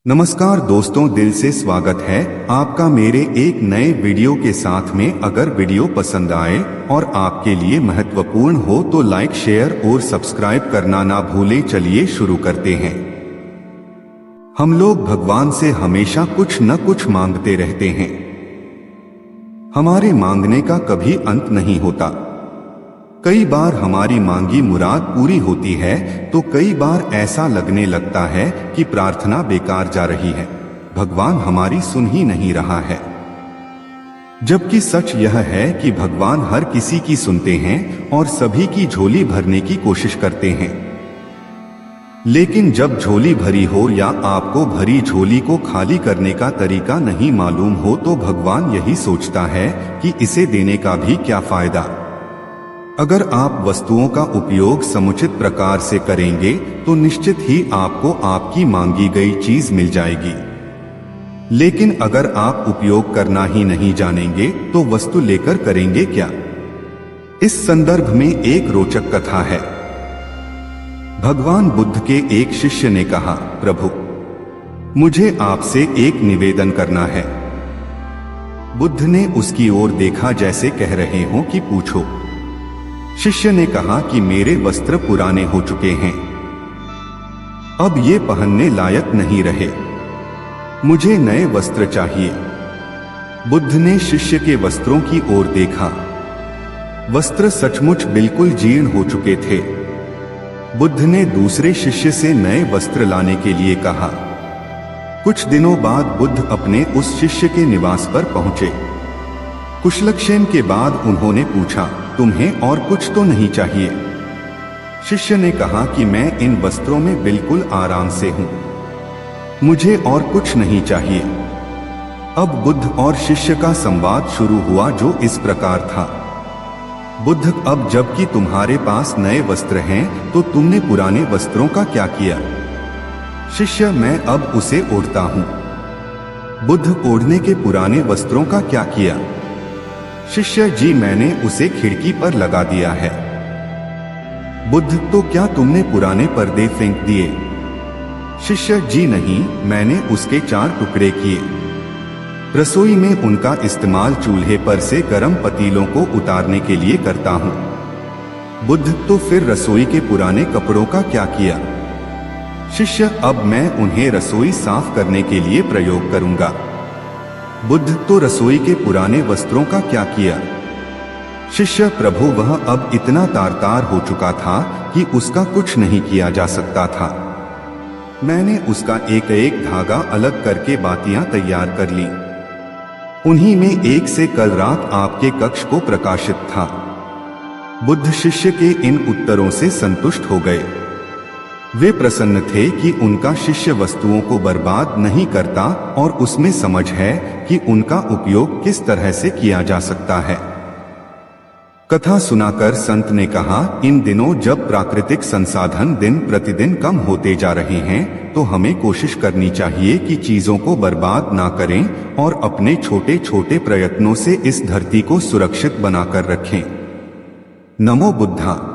नमस्कार दोस्तों, दिल से स्वागत है आपका मेरे एक नए वीडियो के साथ में। अगर वीडियो पसंद आए और आपके लिए महत्वपूर्ण हो तो लाइक, शेयर और सब्सक्राइब करना ना भूलें। चलिए शुरू करते हैं। हम लोग भगवान से हमेशा कुछ न कुछ मांगते रहते हैं। हमारे मांगने का कभी अंत नहीं होता। कई बार हमारी मांगी मुराद पूरी होती है तो कई बार ऐसा लगने लगता है कि प्रार्थना बेकार जा रही है, भगवान हमारी सुन ही नहीं रहा है। जबकि सच यह है कि भगवान हर किसी की सुनते हैं और सभी की झोली भरने की कोशिश करते हैं। लेकिन जब झोली भरी हो या आपको भरी झोली को खाली करने का तरीका नहीं मालूम हो तो भगवान यही सोचता है कि इसे देने का भी क्या फायदा। अगर आप वस्तुओं का उपयोग समुचित प्रकार से करेंगे तो निश्चित ही आपको आपकी मांगी गई चीज मिल जाएगी। लेकिन अगर आप उपयोग करना ही नहीं जानेंगे तो वस्तु लेकर करेंगे क्या। इस संदर्भ में एक रोचक कथा है। भगवान बुद्ध के एक शिष्य ने कहा, प्रभु, मुझे आपसे एक निवेदन करना है। बुद्ध ने उसकी ओर देखा जैसे कह रहे हो कि पूछो। शिष्य ने कहा कि मेरे वस्त्र पुराने हो चुके हैं, अब ये पहनने लायक नहीं रहे, मुझे नए वस्त्र चाहिए। बुद्ध ने शिष्य के वस्त्रों की ओर देखा। वस्त्र सचमुच बिल्कुल जीर्ण हो चुके थे। बुद्ध ने दूसरे शिष्य से नए वस्त्र लाने के लिए कहा। कुछ दिनों बाद बुद्ध अपने उस शिष्य के निवास पर पहुंचे। कुशलक्षेम के बाद उन्होंने पूछा, तुम्हें और कुछ तो नहीं चाहिए? शिष्य ने कहा कि मैं इन वस्त्रों में बिल्कुल आराम से हूं, मुझे और कुछ नहीं चाहिए। अब बुद्ध और शिष्य का संवाद शुरू हुआ जो इस प्रकार था। बुद्ध, अब जबकि तुम्हारे पास नए वस्त्र हैं तो तुमने पुराने वस्त्रों का क्या किया? शिष्य, मैं अब उसे ओढ़ता हूं। बुद्ध, ओढ़ने के पुराने वस्त्रों का क्या किया? शिष्य जी, मैंने उसे खिड़की पर लगा दिया है। बुद्ध, तो क्या तुमने पुराने पर्दे फेंक दिए? शिष्य जी नहीं, मैंने उसके 4 टुकड़े किए। रसोई में उनका इस्तेमाल चूल्हे पर से गर्म पतीलों को उतारने के लिए करता हूं। बुद्ध, तो फिर रसोई के पुराने कपड़ों का क्या किया? शिष्य, अब मैं उन्हें रसोई साफ करने के लिए प्रयोग करूंगा। बुद्ध, तो रसोई के पुराने वस्त्रों का क्या किया? शिष्य, प्रभु, वह अब इतना तार-तार हो चुका था कि उसका कुछ नहीं किया जा सकता था। मैंने उसका एक एक धागा अलग करके बातियां तैयार कर ली। उन्हीं में एक से कल रात आपके कक्ष को प्रकाशित था। बुद्ध शिष्य के इन उत्तरों से संतुष्ट हो गए। वे प्रसन्न थे कि उनका शिष्य वस्तुओं को बर्बाद नहीं करता और उसमें समझ है कि उनका उपयोग किस तरह से किया जा सकता है। कथा सुनाकर संत ने कहा, इन दिनों जब प्राकृतिक संसाधन दिन प्रतिदिन कम होते जा रहे हैं तो हमें कोशिश करनी चाहिए कि चीजों को बर्बाद ना करें और अपने छोटे छोटे प्रयत्नों से इस धरती को सुरक्षित बनाकर रखें। नमो बुद्धा।